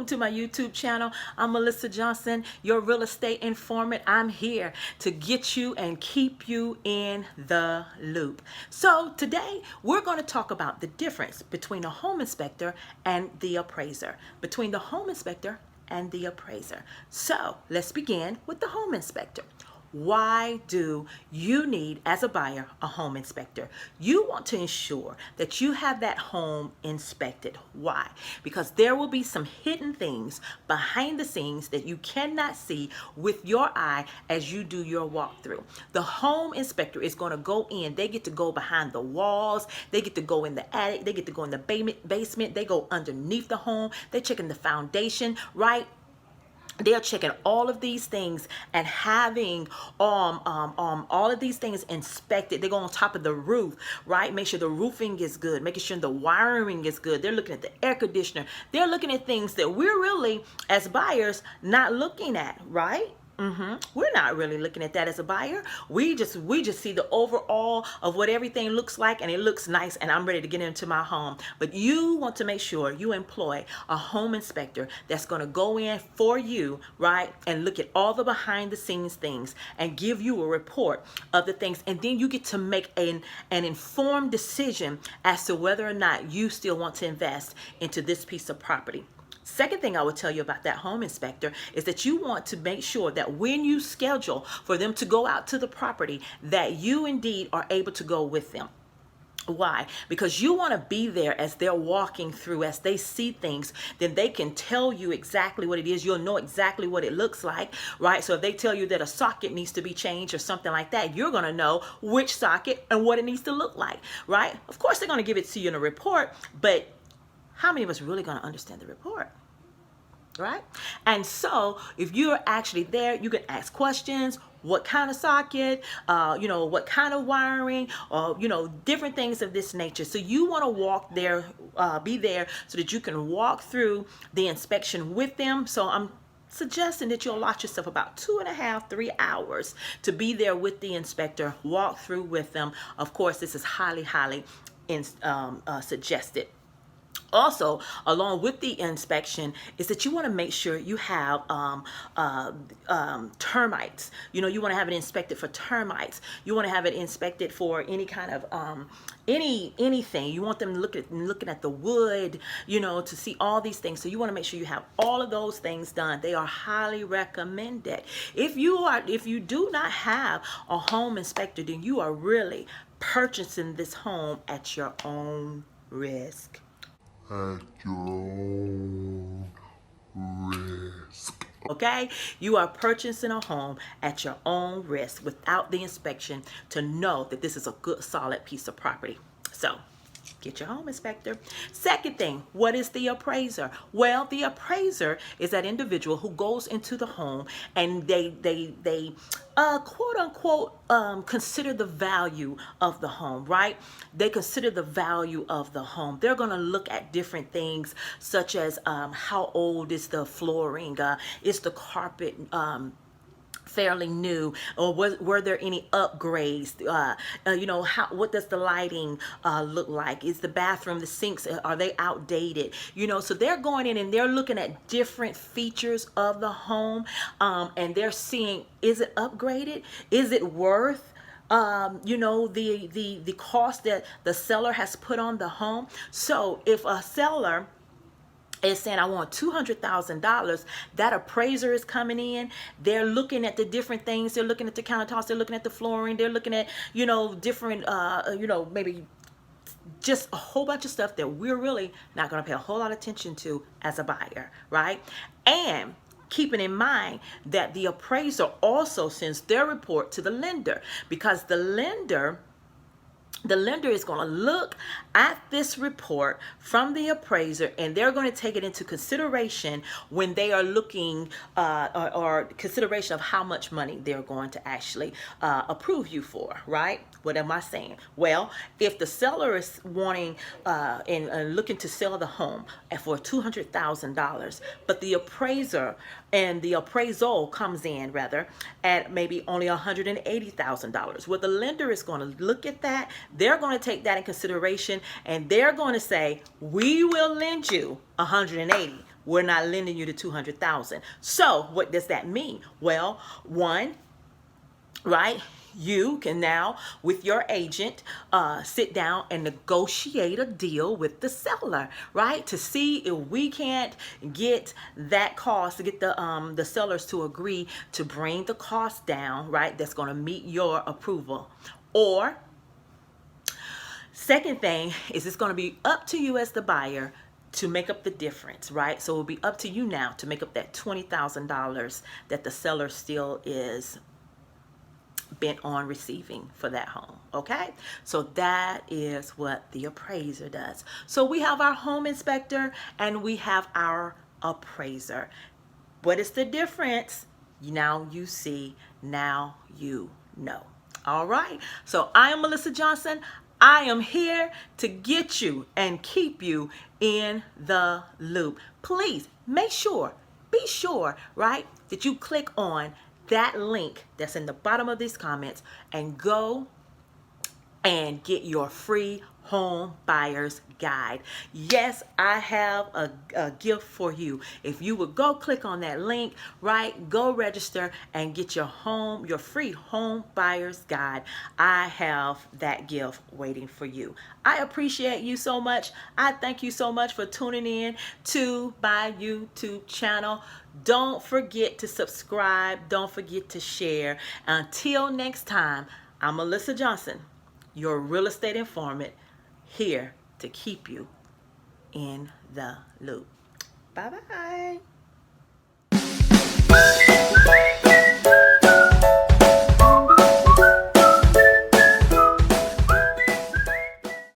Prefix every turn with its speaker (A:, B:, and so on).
A: to my YouTube channel. I'm Melissa Johnson, your real estate informant. I'm here to get you and keep you in the loop. So today we're going to talk about the difference between a home inspector and the appraiser. Between the home inspector and the appraiser. So let's begin with the home inspector. Why do you need, as a buyer, a home inspector? You want to ensure that you have that home inspected. Why? Because there will be some hidden things behind the scenes that you cannot see with your eye as you do your walkthrough. The home inspector is going to go in. They get to go behind the walls. They get to go in the attic. They get to go in the basement. They go underneath the home. They're checking the foundation, right? They're checking all of these things and having all of these things inspected. They go on top of the roof, right? Make sure the roofing is good, making sure the wiring is good. They're looking at the air conditioner. They're looking at things that we're really, as buyers, not looking at, right? We're not really looking at that as a buyer. We just see the overall of what everything looks like, and it looks nice, and I'm ready to get into my home. But you want to make sure you employ a home inspector that's going to go in for you, right, and look at all the behind the scenes things and give you a report of the things, and then you get to make an informed decision as to whether or not you still want to invest into this piece of property. Second thing I would tell you about that home inspector is that you want to make sure that when you schedule for them to go out to the property, that you indeed are able to go with them. Why? Because you want to be there as they're walking through, as they see things, then they can tell you exactly what it is. You'll know exactly what it looks like, right? So if they tell you that a socket needs to be changed or something like that, you're going to know which socket and what it needs to look like, right? Of course, they're going to give it to you in a report, but how many of us really going to understand the report? Right? And so if you're actually there, you can ask questions. What kind of socket, what kind of wiring, different things of this nature. So you want to walk there, be there so that you can walk through the inspection with them. So I'm suggesting that you allot yourself about 2.5, 3 hours to be there with the inspector, walk through with them. Of course, this is highly suggested. Also, along with the inspection, is that you want to make sure you have termites. You want to have it inspected for termites. You want to have it inspected for any kind of anything. You want them looking at the wood, to see all these things. So you want to make sure you have all of those things done. They are highly recommended. If you do not have a home inspector, then you are really purchasing this home at your own risk. At your own risk. Okay? You are purchasing a home at your own risk without the inspection to know that this is a good, solid piece of property. So, get your home inspector. Second thing, what is the appraiser? Well, the appraiser is that individual who goes into the home and they quote unquote consider the value of the home, right? They consider the value of the home. They're going to look at different things such as how old is the flooring, is the carpet fairly new, or were there any upgrades? What does the lighting look like? Is the bathroom, the sinks, are they outdated? So they're going in and they're looking at different features of the home, and they're seeing, is it upgraded? Is it worth the cost that the seller has put on the home? So if a seller is saying, I want $200,000, that appraiser is coming in. They're looking at the different things. They're looking at the countertops. They're looking at the flooring. They're looking at, different, maybe just a whole bunch of stuff that we're really not going to pay a whole lot of attention to as a buyer, right? And keeping in mind that the appraiser also sends their report to the lender, because the lender is going to look at this report from the appraiser, and they're going to take it into consideration when they are looking or consideration of how much money they're going to actually approve you for, right? What am I saying? Well, if the seller is wanting and looking to sell the home for $200,000, but the appraiser and the appraisal comes in rather at maybe only $180,000, well, the lender is going to look at that. They're going to take that in consideration, and they're going to say, we will lend you $180,000. we're not lending you the $200,000. So what does that mean? Well, one, right? You can now, with your agent, sit down and negotiate a deal with the seller, right? To see if we can't get that cost, to get the sellers to agree to bring the cost down, right? That's going to meet your approval. Or, second thing is, it's going to be up to you as the buyer to make up the difference, right? So it'll be up to you now to make up that $20,000 that the seller still is bent on receiving for that home. Okay, so that is what the appraiser does. So we have our home inspector and we have our appraiser. What is the difference? Now you see, now you know. All right, so I am Melissa Johnson. I am here to get you and keep you in the loop. Please be sure, right, that you click on that link that's in the bottom of these comments and go and get your free home buyer's guide. Yes, I have a gift for you. If you would go click on that link, right, go register and get your free home buyer's guide. I have that gift waiting for you. I appreciate you so much. I thank you so much for tuning in to my YouTube channel. Don't forget to subscribe. Don't forget to share. Until next time, I'm Melissa Johnson, your real estate informant, here to keep you in the loop. Bye-bye.